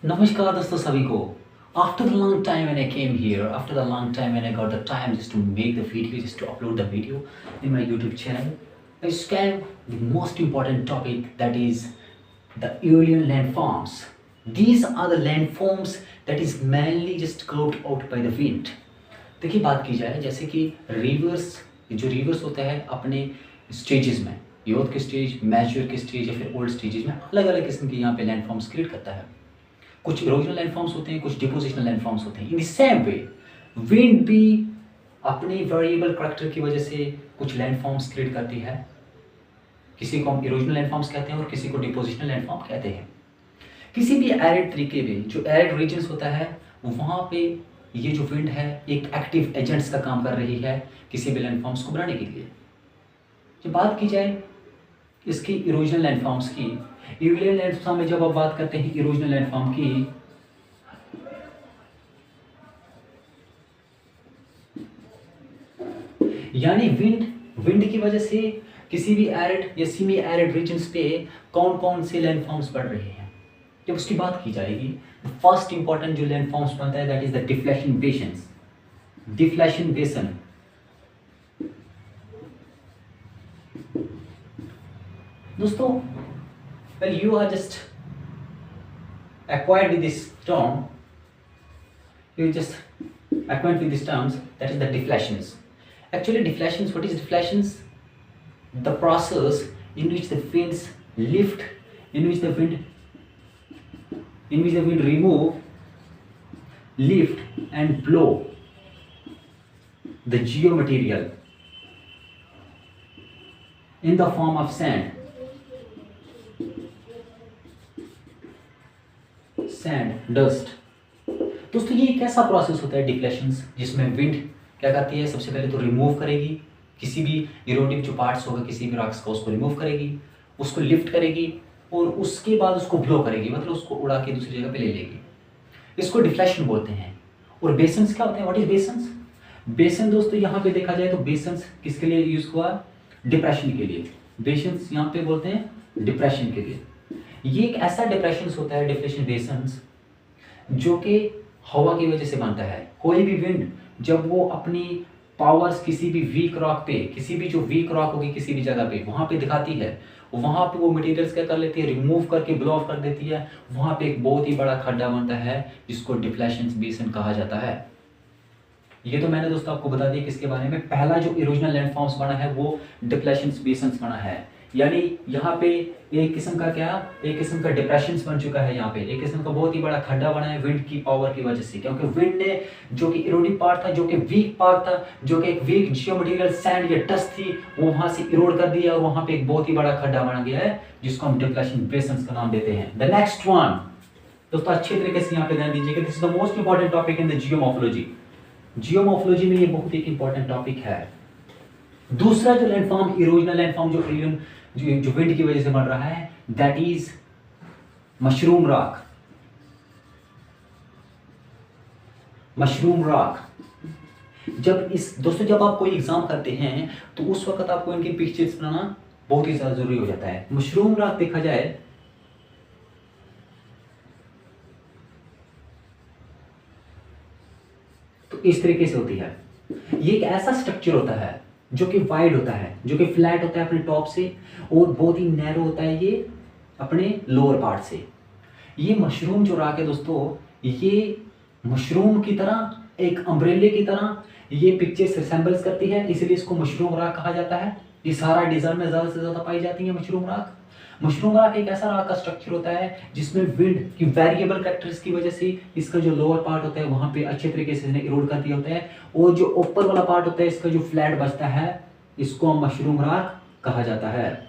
नमस्कार दोस्तों सभी को। After a long time when I came here, after a long time when I got the time just to make the video, just to upload the video in my YouTube channel, I scanned the most important topic, that is the alien landforms. These are the landforms that is mainly just curved out by the wind. देखिए बात की जाए जैसे कि reverse, जो reverse होता है अपने स्टेजेस में, यूथ के स्टेज, मैच्योर के स्टेज या फिर ओल्ड स्टेजेस में अलग अलग किस्म के यहाँ पे लैंडफॉर्म्स क्रिएट करता है। कुछ इरोजनल लैंडफॉर्म्स होते हैं, कुछ डिपोजिशनल लैंडफॉर्म्स होते हैं। In the same way wind भी अपने वेरिएबल करैक्टर की वजह से कुछ लैंडफॉर्म्स क्रिएट करती है। किसी को हम इरोजनल लैंडफॉर्म्स कहते हैं और किसी को डिपोजिशनल लैंडफॉर्म कहते हैं। किसी भी एरिड तरीके में जो एरिड रीजन्स होता है वहाँ पे ये जो विंड है एक एक्टिव एजेंट्स का काम कर रही है किसी भी लैंडफॉर्म्स को बनाने के लिए। जब बात की जाए इसकी इरोजनल लैंडफॉर्म्स की, इरोजनल लैंडफॉर्म में जब आप बात करते हैं इरोजनल लैंडफॉर्म की, यानी विंड की वजह से किसी भी एरिड या सेमी एरिड रीजन्स पे कौन कौन से लैंडफॉर्म्स बढ़ रहे हैं जब उसकी बात की जाएगी, फर्स्ट इंपॉर्टेंट जो लैंडफॉर्म्स बनता है दैट इज द डिफ्लेशन बेसन। डिफ्लेशन बेसन दोस्तों, well you are just acquired with this term, you just acquainted with these terms, that is the deflations. Actually deflations, what is deflations? The process in which the winds lift, in which the wind remove, lift and blow the geomaterial in the form of sand, dust. दोस्तों ये एक ऐसा process होता है डिफ्लेशंस जिसमें wind क्या करती है, सबसे पहले तो रिमूव करेगी किसी भी इरोडिव जो पार्ट्स होगा किसी भी रॉक्स का, उसको रिमूव करेगी, उसको लिफ्ट करेगी और उसके बाद उसको ब्लो करेगी, मतलब उसको उड़ा के दूसरी जगह पे ले लेगी। इसको डिफ्लेशन बोलते हैं। और बेसन्स क्या होते हैं, व्हाट इज बेसन्स? बेसन दोस्तों यहाँ पे देखा जाए तो बेसन्स किसके लिए यूज हुआ, डिप्रेशन के लिए। बेसन्स यहाँ पे बोलते हैं डिप्रेशन के लिए। ये एक ऐसा डिप्रेशन होता है, डिफ्लेशन बेसन्स, जो कि हवा की वजह से बनता है। कोई भी विंड जब वो अपनी पावर्स किसी भी वीक रॉक पे, किसी भी जो वीक रॉक होगी किसी भी जगह पे वहाँ पे दिखाती है, वहाँ पे वो मटेरियल्स क्या कर लेती है, रिमूव करके ब्लो ऑफ कर देती है। वहाँ पे एक बहुत ही बड़ा खड्डा बनता है जिसको डिफ्लेशन बेसन कहा जाता है। ये तो मैंने दोस्तों आपको बता दिया किसके बारे में। पहला जो इरोजनल लैंडफॉर्म्स बना है वो डिफ्लेशन बेसन्स बना है, यानी यहाँ पे एक किस्म का क्या, एक किस्म का डिप्रेशंस बन चुका है। यहाँ पे एक किस्म का बहुत ही बड़ा खड्डा बना है विंड की पावर की वजह से, क्योंकि विंड ने जो कि इरोडिव पार्ट था, जो कि वीक पार्ट था, जो कि एक वीक जियोमटेरियल सैंड या डस्ट थी, वो वहां से इरोड कर दिया और वहां पे एक बहुत ही बड़ा खड्डा बना गया है जिसको हम डिप्रेशन बेसन्स का नाम देते हैं। द नेक्स्ट वन दोस्तों अच्छे तरीके से यहाँ पे ध्यान दीजिएगा, this is the most important topic in the geomorphology. Geomorphology में ये बहुत एक इंपॉर्टेंट टॉपिक है। दूसरा जो लैंडफॉर्म, इरोजनल लैंडफॉर्म जो विंड की वजह से बन रहा है, that is mushroom rock. Mushroom rock जब आप कोई एग्जाम करते हैं तो उस वक्त आपको इनकी पिक्चर्स बनाना बहुत ही ज्यादा जरूरी हो जाता है। मशरूम रॉक देखा जाए तो इस तरीके से होती है। ये एक ऐसा स्ट्रक्चर होता है जो कि वाइड होता है, जो कि फ्लैट होता है अपने टॉप से और बहुत ही नैरो होता है ये अपने लोअर पार्ट से। ये मशरूम जो रॉक है दोस्तों, ये मशरूम की तरह, एक अम्ब्रेले की तरह ये पिक्चर्स रिसेंबल्स करती है, इसलिए इसको मशरूम रॉक कहा जाता है। ये सारा डिजाइन में ज्यादा से ज्यादा पाई जाती है मशरूम रॉक। मशरूम रॉक एक ऐसा रॉक का स्ट्रक्चर होता है जिसमें विंड की वेरिएबल कैरेक्टर्स की वजह से इसका जो लोअर पार्ट होता है वहां पे अच्छे तरीके से इरोड कर दिया होता है, और जो ऊपर वाला पार्ट होता है इसका जो फ्लैट बचता है इसको हम मशरूम रॉक कहा जाता है।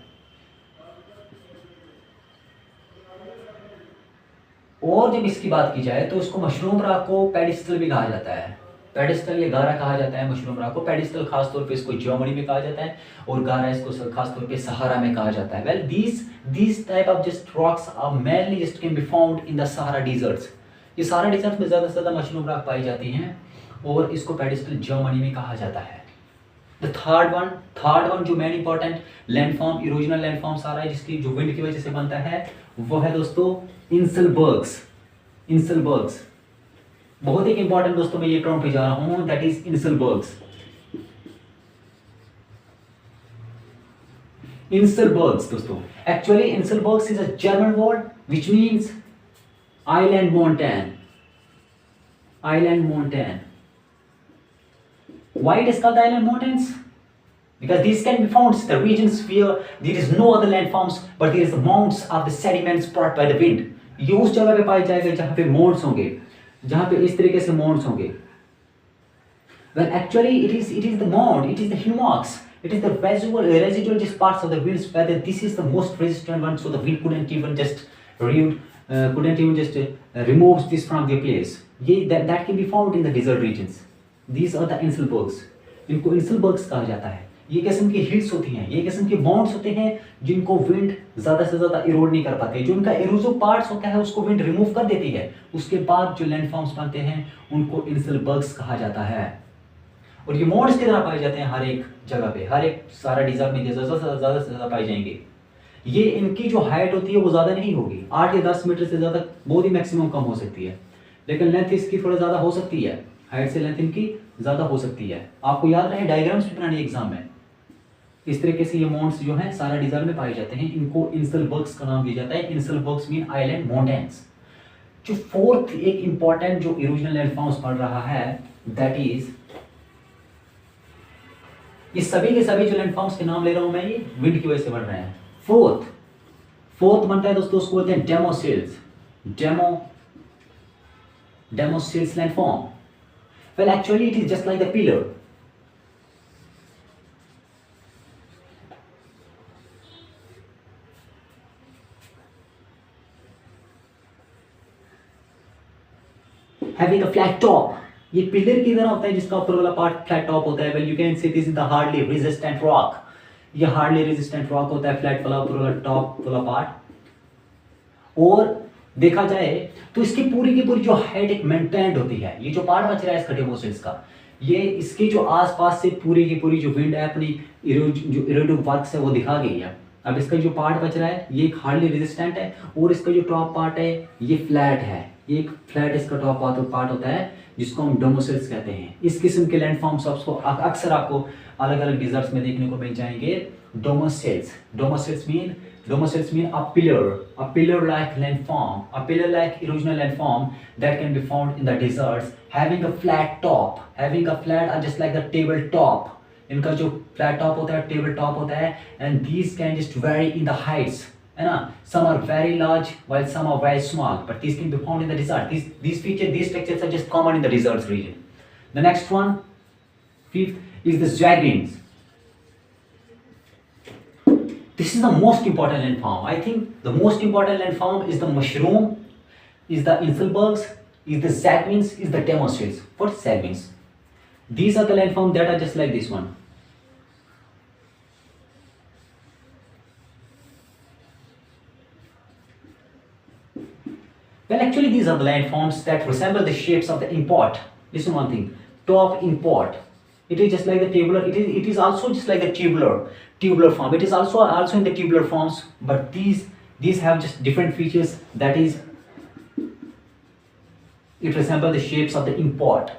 और जब इसकी बात की जाए तो इसको मशरूम रॉक को पेडिस्टल भी कहा जाता है। पेडिस्टल या गारा कहा जाता है मशरूम रॉक को। पेडिस्टल खासतौर पे इसको जर्मनी में कहा जाता है और गारा इसको खासतौर पे सहारा में कहा जाता है। Well these type of just rocks are mainly just can be found in the Sahara deserts। ये सहारा डिजर्ट्स में ज्यादा से ज्यादा मशरूम रॉक पाई जाती हैं और इसको पेडिस्टल जर्मनी में कहा जाता है। द थर्ड वन जो main important landform, erosional landform सारा है जिसकी जो विंड की वजह से बनता है, वो है दोस्तों इंसलबर्ग्स। इंसलबर्ग्स। बहुत एक इंपॉर्टेंट दोस्तों मैं ये टर्म पे जा रहा हूं, दैट इज इंसलबर्ग्स। इंसलबर्ग्स दोस्तों, actually inselbergs is a German word which means island mountain. Island mountain. Why it is called the island mountains? Because these can be found in the regions where there is no other landforms, but there is the mounds of the sediments brought by the wind. ये उस जगह पे पाया जाएगा जहाँ पे mounds होंगे, जहाँ पे इस तरीके से mounds होंगे. Well, actually, it is the mound, it is the hummocks, it is the residual just parts of the winds. Whether this is the most resistant one, so the wind couldn't even just removes this from their place. ये that can be found in the desert regions. These are the inselbergs. इनको inselbergs कहा जाता है. ये किस्म की hills होती हैं, ये किस्म के माउंट्स होते हैं जिनको विंड ज़्यादा से ज़्यादा इरोड नहीं कर पाते. जो उनका एरोसिव पार्ट्स होता है उसको विंड रिमूव कर देती है. उसके बाद जो लैंडफॉर्म्स बनते हैं उनको इंसलबर्ग्स कहा जाता है. और ये माउंट्स की तरह पाए जाते हैं हर एक जगह पे, हर एक सारा डिजर्ट में ज़्यादा से ज़्यादा पाए जाएंगे. ये इनकी जो हाइट होती है वो ज़्यादा नहीं होगी, 8 या 10 मीटर से ज़्यादा बहुत ही मैक्सिमम कम हो सकती है. लेकिन लेंथ इसकी थोड़ा ज़्यादा हो सकती है, हाइट से लेंथ इनकी ज़्यादा हो सकती है. आपको याद रहे डायग्राम्स भी बनाने एग्जाम में. इस तरीके से ये माउंट्स जो हैं सारा डिजर्ट में पाए जाते हैं. इनको इंसलबर्ग्स का नाम दिया जाता है. इंसलबर्ग्स मीन आइलैंड माउंटेन्स. जो फोर्थ एक इंपॉर्टेंट जो इरोजनल लैंडफॉर्म्स पड़ रहा है दैट इज, ये सभी के सभी जो लैंडफॉर्म्स के नाम ले रहा हूं मैं ये विंड की वजह से बन रहे हैं. फोर्थ बनता है दोस्तों, उसको बोलते हैं demoiselles. Demoiselles landform. Well actually it is just like the pillar. Having a flat top. ये पिलर की तरह होता है जिसका ऊपर वाला पार्ट फ्लैट टॉप होता है. Well you can say this is the hardly resistant rock. ये हार्डली रेजिस्टेंट रॉक होता है, फ्लैट वाला ऊपर वाला टॉप वाला पार्ट. और देखा जाए तो इसकी पूरी की पूरी जो हाइट एक मेंटेन्ड होती है. ये जो पार्ट बच रहा है इसका डेमोसिल्स का, ये इसके जो आसपास से पूरी की पूरी जो विंड है अपनी जो इरोडिव वर्क्स है वो दिखा गई है. अब इसका जो पार्ट बच रहा है ये एक हार्डली रेजिस्टेंट है और इसका जो टॉप पार्ट है ये फ्लैट है. ये एक फ्लैट इसका टॉप पार्ट होता है जिसको हम डोमोसिल्स कहते हैं. इस किस्म के लैंडफॉर्म्स आपको अक्सर आपको अलग अलग डिजर्ट्स में देखने को मिल जाएंगे. डोमोसिल्स mean a pillar like landform, a pillar like erosional landform that can be found in the deserts, having a flat top, just like the table top. इनका जो फ्लैट टॉप होता है टेबल टॉप होता है. And these can just vary in the heights, है ना. some are very large while some are very small, but these can be found in the desert. These structures are just common in the deserts region. The next one, fifth, is the zagrins. This is the most important landform. I think the most important landform is the mushroom, is the inselbergs, is the zagrins, is the demosills. What zagrins? These are the landforms that are just like this one. Well, actually, these are the landforms that resemble the shapes of the import. Listen one thing, top import. It is just like the tabular. It is also just like the tubular form. It is also in the tubular forms, but these have just different features. That is, it resembles the shapes of the import.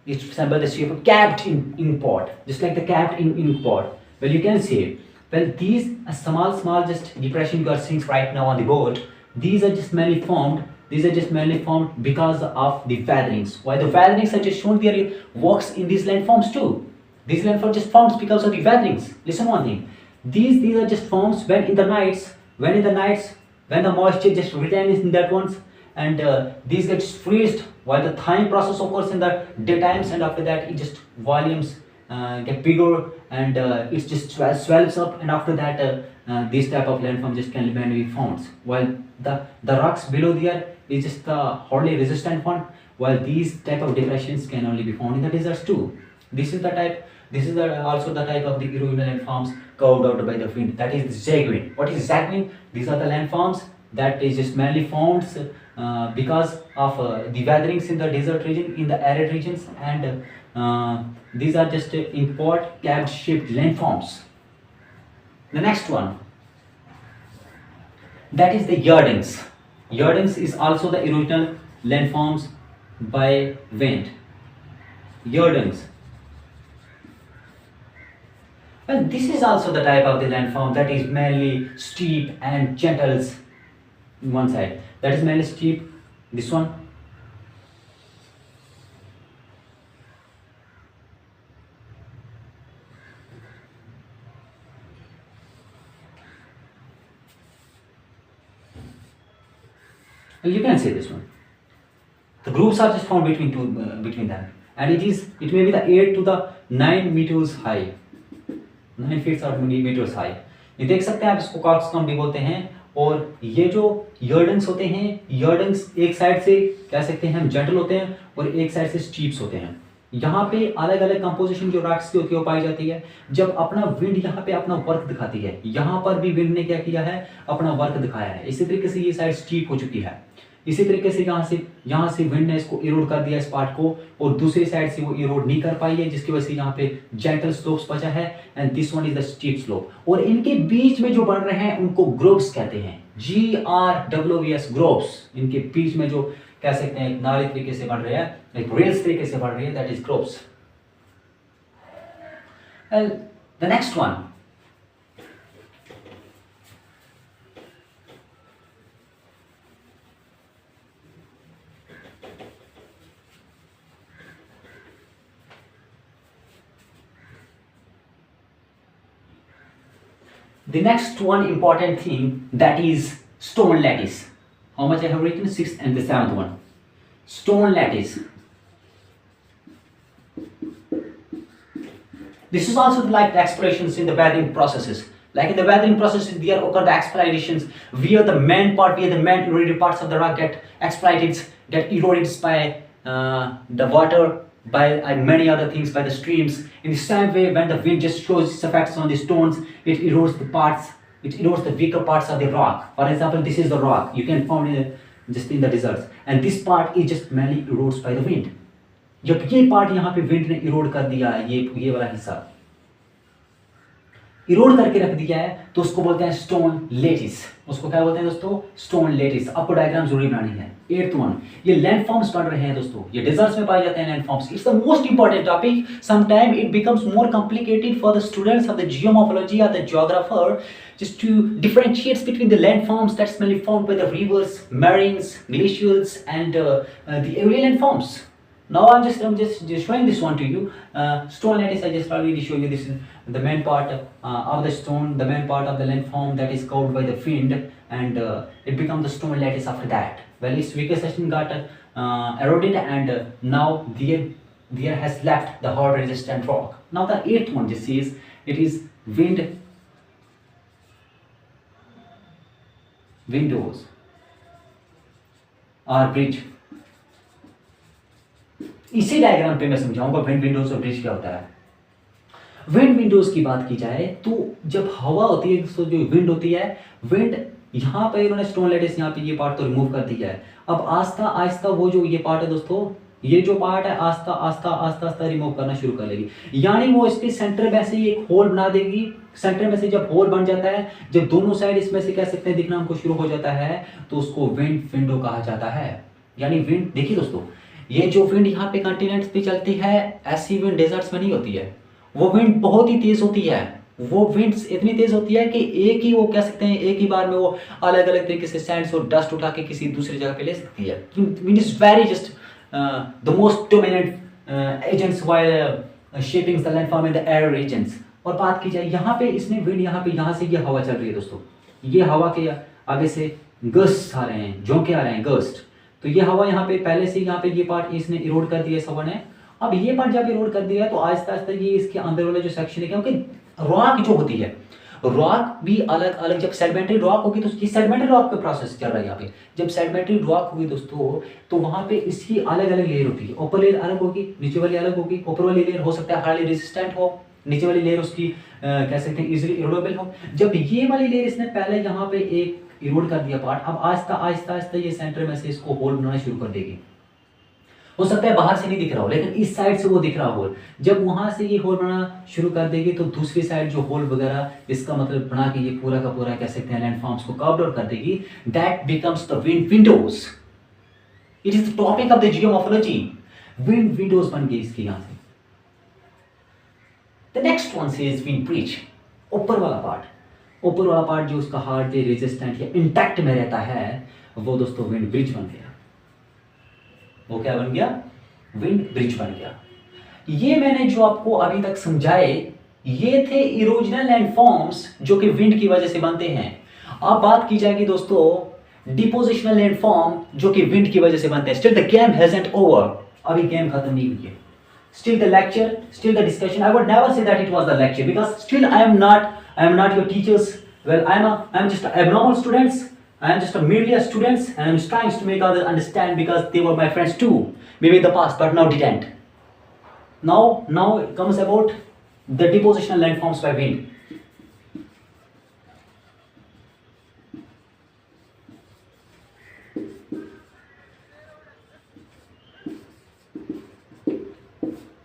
It resembles the shape of capped import, just like the capped import. Well, you can see. Well, these small just depression you are seeing right now on the board. These are just mainly formed. Because of the weatherings. Why the weatherings are just shown there works in these landforms too. These landforms just formed because of the weatherings. Listen one thing. These are just forms when in the nights, when the moisture just retains in that ones, and these get freezed while the thawing process occurs in the daytimes, and after that it just volumes get bigger and it just swells up, and after that these type of landforms just can be found. While the rocks below there is just the hardly resistant one, while these type of depressions can only be found in the deserts too. This is also the type of the erosional landforms carved out by the wind. That is the zagrine. What is zagrine? These are the landforms that is just mainly found because of the weatherings in the desert region, in the arid regions, and these are just import capped shaped landforms. The next one, that is the yardings. Yardings is also the erosional landforms by wind. Yardings. Well, this is also the type of the landform that is mainly steep and gentle in one side. That is mainly steep. This one. Well, you can see this one. The grooves are just formed between them, and it may be the 8 to the 9 meters high, 9 feet or meters high. ये देख सकते हैं आप, इसको cockscomb भी बोलते हैं। और ये जो यर्डंग्स होते हैं, यर्डंग्स एक साइड से कह सकते हैं हम जेंटल होते हैं और एक साइड से स्टीप्स होते हैं। यहाँ पे अलग अलग कंपोजिशन जो रॉक्स की होती है वो पाई जाती है। जब अपना विंड यहाँ पे अपना वर्क दिखाती है, यहाँ पर भी विंड ने क्या किया है, अपना वर्क दिखाया है। इसी तरीके से ये साइड स्टीप हो चुकी है। इसी तरीके से यहाँ से विंड ने इसको इरोड कर दिया इस पार्ट को, और दूसरी साइड से वो इरोड नहीं कर पाई है, जिसकी वजह से यहाँ पे जेंटल स्लोप्स बचा है, and this one is the steep slope. और इनके बीच में जो बन रहे हैं उनको ग्रोव्स कहते हैं, GRWS ग्रोव्स। इनके बीच में जो कह सकते हैं एक नाली तरीके से बन रहे हैं, एक रेल्स तरीके से बन रही है, that is groves. The next one, the next one important thing, that is stone lattice. How much I have written? 6th and the 7th one. Stone lattice. This is also like the explorations in the weathering processes. Like in the weathering processes, there occur the explorations where the main eroded parts of the rock get exploited, get eroded by the water, by many other things, by the streams. In the same way, when the wind just shows its effects on the stones, it erodes the weaker parts of the rock. For example, this is the rock you can find just in the deserts, and this part is just mainly erodes by the wind. जब ये part यहाँ पे wind ने इरोड कर दिया है, ये वाला हिस्सा इरोड करके रख दिया है, तो उसको बोलते हैं स्टोन लेटिस। उसको क्या बोलते हैं दोस्तों? Stone lettuce. आपको डायग्राम जरूरी बनानी है। 8th वन, ये लैंडफॉर्म्स पढ़ रहे हैं दोस्तों, ये डिजर्ट्स में पाए जाते हैं landforms. It's the most important topic. Sometime it becomes more complicated for the students of the geomorphology और the geographer just to differentiate between the landforms that's mainly formed by the rivers, moraines, glaciers, and the aerial landforms. Now I'm just showing this one to you. Stone lattice, I just already show you. This is the main part of the stone, the main part of the landform that is covered by the wind, and it becomes the stone lattice after that. Well, its weaker section got eroded, and now there has left the hard resistant rock. Now the 8th one just says it is windows और bridge. इसी diagram पे मैं समझाऊंगा wind Windows और bridge क्या होता है। Wind Windows की बात की जाए तो जब हवा होती है तो जो विंड होती है, विंड यहाँ पे इन्होंने स्टोन लेटिस यहाँ पे ये पार्ट तो रिमूव कर दिया है। अब आस्ता आस्ता वो जो ये पार्ट है दोस्तों, ये जो पार्ट है आस्ता आस्ता रिमूव करना शुरू कर लेगी। यानी वो इसके सेंटर में से एक होल बना देगी। सेंटर में से जब होल बन जाता है, जब दोनों साइड इसमें से कह सकते हैं दिखना हमको शुरू हो जाता है, तो उसको विंड विंडो कहा जाता है। यानी विंड, देखिए दोस्तों, ये जो विंड यहाँ पे कॉन्टिनेंट्स पे चलती है, ऐसी विंड डेजर्ट्स में नहीं होती है। वो विंड बहुत ही तेज होती है। वो विंड्स इतनी तेज होती है कि एक ही वो कह सकते हैं एक ही बार में वो अलग अलग तरीके से सैंड्स और डस्ट उठा के किसी दूसरी जगह पे ले सकती है। Wind is very just the most dominant agents while shaping the landform in the air regions। और बात की जाए यहाँ पे, इसने विंड यहाँ से ये हवा चल रही है दोस्तों, ये हवा के आगे से गस्ट आ रहे हैं, झोंके आ रहे हैं, गस्ट। तो ये हवा यहाँ पे पहले से यहाँ पे ये पार्ट इसने इरोड कर दिया इस हवा ने। अब ये पार्ट जब इरोड कर दिया है तो आहिस्ता आहिस्ता ये इसके अंदर वाला जो सेक्शन है, क्योंकि रॉक जो होती है, रॉक भी अलग अलग, जब सेडिमेंट्री रॉक होगी तो ये सेडिमेंट्री रॉक पे प्रोसेस चल रहा है यहाँ पे। जब सेडिमेंट्री रॉक होगी दोस्तों, तो वहाँ पे इसकी अलग अलग लेयर होती है। ऊपर लेयर अलग होगी, नीचे वाली अलग होगी। ऊपर वाली लेयर हो सकता है हार्डली रेजिस्टेंट हो, नीचे वाली लेयर उसकी कह सकते हैं इजीली इरोडेबल हो। जब ये वाली लेयर इसने पहले यहाँ पे एक इरोड कर दिया पार्ट, अब आहिस्ता आहिस्ता ये सेंटर में से इसको होल बनाना शुरू कर देगी। हो सकता है बाहर से नहीं दिख रहा हो, लेकिन इस साइड से वो दिख रहा होल। जब वहां से ये होल बनाना शुरू कर देगी तो दूसरी साइड जो होल वगैरह इसका मतलब बना के ये पूरा का पूरा कह सकते हैं लैंडफॉर्म्स को कवर्ड आउट कर देगी। That becomes the wind Windows. It is the topic of the geomorphology. Windows बन गई इसकी यहां से। The next one says wind bridge, ऊपर वाला पार्ट, ऊपर वाला पार्ट जो उसका हार्ड रेजिस्टेंट या इंटैक्ट में रहता है, वो दोस्तों विंड ब्रिज बन गया। वो क्या बन गया? विंड ब्रिज बन गया। ये मैंने जो आपको अभी तक समझाए, ये थे इरोजनल लैंडफॉर्म्स जो कि विंड की वजह से बनते हैं। अब बात की जाएगी दोस्तों डिपोजिशनल लैंडफॉर्म जो कि विंड की वजह से बनते हैं। Still the game hasn't over, अभी गेम खत्म नहीं हुई है। Still the lecture, still the discussion. I would never say that it was the lecture because still I am not your teachers. Well, I'm just abnormal students. I am just a media students, and I'm just trying to make others understand because they were my friends too, maybe in the past, but now didn't. Now it comes about the depositional landforms by wind.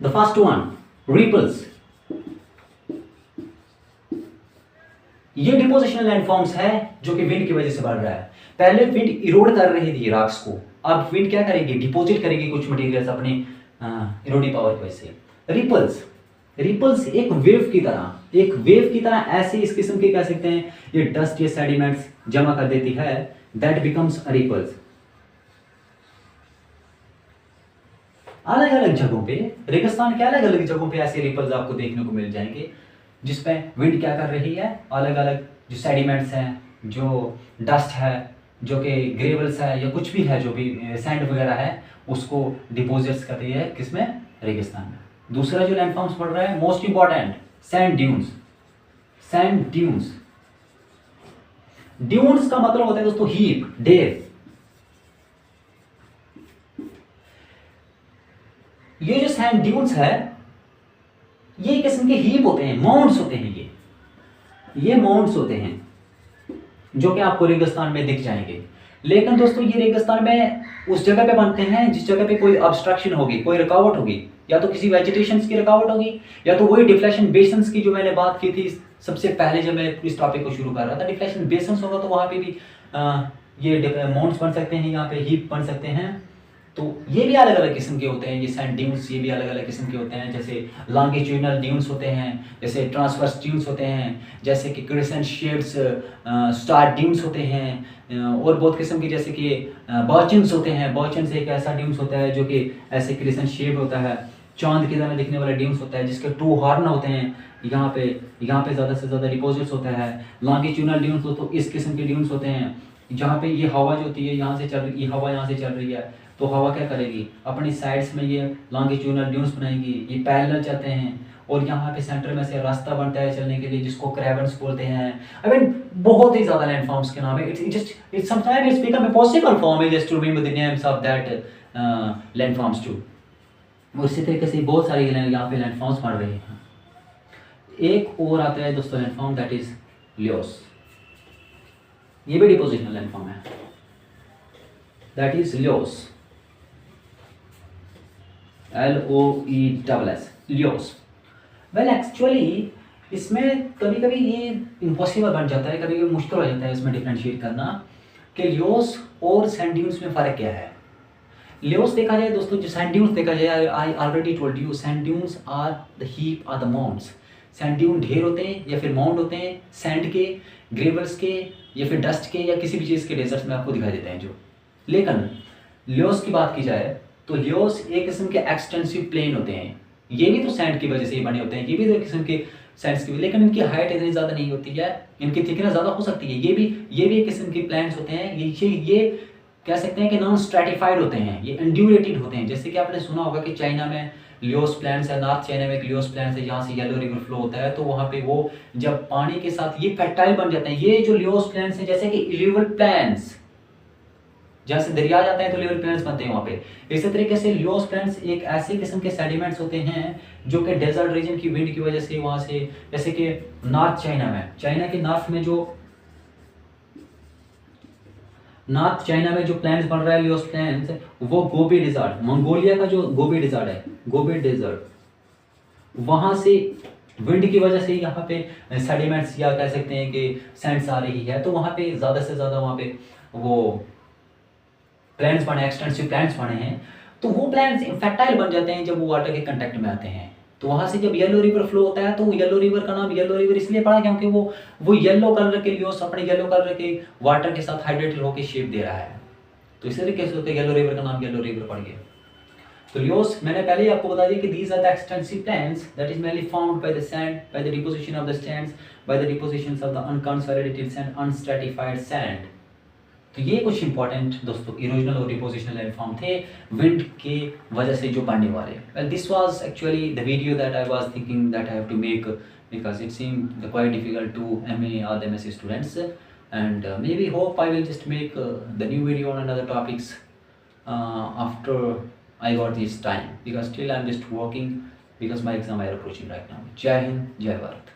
The first one, ripples. ये depositional landforms है जो कि wind की वजह से बढ़ रहा है। पहले विंड इरोड कर रही थी रॉक्स को, अब विंड क्या करेगी? डिपोजिट करेगी कुछ मटेरियल्स अपने इरोडिव पावर की वजह से। रिपल्स एक वेव की तरह ऐसे इस किस्म के कह सकते हैं, ये डस्ट या सेडिमेंट्स जमा कर देती है, दैट बिकम्स रिपल्स। अलग अलग जगहों पे, रेगिस्तान के अलग अलग जगहों पे ऐसे रिपल्स आपको देखने को मिल जाएंगे जिसमें विंड क्या कर रही है, अलग अलग जो सेडिमेंट्स हैं, जो डस्ट है, जो कि ग्रेवल्स है या कुछ भी है, जो भी सैंड वगैरह है, उसको डिपोजिट्स कर रही है किसमें? रेगिस्तान में। दूसरा जो लैंडफॉर्म्स पड़ रहा है most important, sand dunes. Dunes का मतलब होता है दोस्तों हीप, ढेर। ये जो सैंड ड्यून्स है, ये किस्म के हीप होते हैं, माउंट्स होते हैं, ये माउंट्स होते हैं जो कि आपको रेगिस्तान में दिख जाएंगे। लेकिन दोस्तों ये रेगिस्तान में उस जगह पे बनते हैं जिस जगह पे कोई ऑब्स्ट्रक्शन होगी, कोई रुकावट होगी, या तो किसी वेजिटेशन की रुकावट होगी, या तो वही डिफ्लेक्शन बेसन्स की जो मैंने बात की थी सबसे पहले जब मैं इस टॉपिक को शुरू कर रहा था। डिफ्लेक्शन बेसन्स होगा तो वहां पे भी ये माउंट्स बन सकते हैं, यहाँ पे हीप बन सकते हैं। तो ये भी अलग अलग किस्म के होते हैं, ये सैंड ड्यून्स, ये भी अलग अलग किस्म के होते हैं। जैसे लॉन्गिट्यूडनल ड्यून्स होते हैं, जैसे ट्रांसवर्स ड्यून्स होते हैं, जैसे कि क्रिसेंट शेप्स स्टार ड्यून्स होते हैं, और बहुत किस्म की जैसे कि बर्चन्स होते हैं। बर्चन्स एक ऐसा ड्यून्स होता है जो कि ऐसे क्रिसेंट शेप होता है, चांद की तरह दिखने वाला ड्यून्स होता है, जिसके 2 हॉर्न होते हैं। यहाँ पे ज़्यादा से ज़्यादा डिपॉजिट्स होता है। लॉन्गिट्यूडनल ड्यून्स तो इस किस्म के ड्यून्स होते हैं जहाँ पे ये हवा जो होती है यहाँ से चल रही, ये हवा यहाँ से चल रही है, तो हवा क्या करेगी? अपनी साइड्स में ये लॉन्गिट्यूडनल ड्यून्स बनाएगी, ये पैरेलल चलते हैं, और यहाँ पे सेंटर में से रास्ता बनता है चलने के लिए जिसको क्रेवेंस बोलते हैं। आई मीन बहुत ही ज़्यादा लैंडफॉर्म्स के नाम है। It's sometimes it's become a possible for me just to remember the names of that landforms too. और इसी तरीके से बहुत सारी यहाँ पे लैंडफॉर्म्स बन रहे हैं। एक और आता है दोस्तों लैंडफॉर्म, दैट इज लियोस। ये भी डिपोजिशनल लैंडफॉर्म है, that is Leos, LOESS, Leos. Well actually इसमें कभी कभी ये इम्पॉसिबल बन जाता है, कभी कभी मुश्किल हो जाता है इसमें डिफरेंशिएट करना कि लियोस और सैंड ड्यून्स में फ़र्क क्या है। लियोस देखा जाए दोस्तों, जो सैंड ड्यून्स देखा जाए, I already told you, sand dunes are the heap are the mounts. Sand dune ढेर होते हैं या फिर माउंट होते हैं सैंड के, ग्रेवल्स के, या फिर डस्ट के, या किसी भी चीज़ के डेजर्ट्स में आपको दिखाई देते हैं जो। लेकिन लियोस की बात की जाए तो लियोस एक किस्म के एक्सटेंसिव प्लेन होते हैं। ये भी तो सैंड की वजह से ही बने होते हैं, ये भी तो एक किस्म के सैंड्स की, लेकिन इनकी हाइट इतनी ज़्यादा नहीं होती है, इनकी थिकनेस ज़्यादा हो सकती है। ये भी एक किस्म के प्लैंट्स होते हैं। ये कह सकते हैं कि नॉन स्ट्रैटिफाइड होते हैं, ये एंड्यूरेटेड होते हैं। जैसे कि आपने सुना होगा कि चाइना में लियोस प्लांट्स है, नॉर्थ चाइना में एक लियोस प्लांट्स है जहाँ से येलो रिवर फ्लो होता है, तो वहाँ पे वो जब पानी के साथ ये फर्टाइल बन जाते हैं। ये जो लियोस प्लांट्स हैं जैसे कि इल्यूवल प्लांट्स, जहाँ से दरिया जाते हैं तो लियोस प्लांट्स बनते हैं वहाँ पे। इसी तरीके से लियोस प्लांट्स एक ऐसे किस्म के सेडिमेंट्स होते हैं जो कि डेजर्ट रीजन की विंड की वजह से वहाँ से, जैसे कि नॉर्थ चाइना में, चाइना के नॉर्थ में जो नॉर्थ चाइना में जो प्लांट्स बन रहा है लियोस प्लांट्स, वो गोबी डिजर्ट, मंगोलिया का जो गोबी डिजर्ट है, गोबी डिजर्ट, वहाँ से विंड की वजह से यहाँ पे सेडिमेंट्स या कह सकते हैं कि सैंड्स आ रही है, तो वहाँ पे ज़्यादा से ज़्यादा वहाँ पे वो प्लांट्स बने, एक्सटेंसिव प्लांट्स बने हैं, तो वो प्लांट्स फर्टाइल बन जाते हैं जब वो वाटर के कंटेक्ट में आते हैं। तो वहाँ से जब येलो रिवर फ्लो होता है, तो येलो रिवर का नाम येलो रिवर इसलिए पड़ा क्योंकि वो येलो कलर के लियोस अपने येलो कलर के वाटर के साथ हाइड्रेटेड होकर शेप दे रहा है, तो इसी तरीके से येलो रिवर का नाम येलो रिवर पड़ गया। तो लियोस मैंने पहले ही आपको बता दिया कि these are the extensive plants that is mainly formed by the sand, by the deposition of the sands, by the depositions of the unconsolidated sand, unstratified sand। तो ये कुछ इंपॉर्टेंट दोस्तों इरोजनल और डिपोजिशनल लैंडफॉर्म थे wind के वजह से जो बनने वाले। Well this was actually the video that I was thinking that I have to make because it seemed quite difficult to MA or the MSc students, and maybe hope I will just make the new video on another topics after I got this time, because still I'm just working because my exam are approaching right now. Jai Hind, Jai Bharat.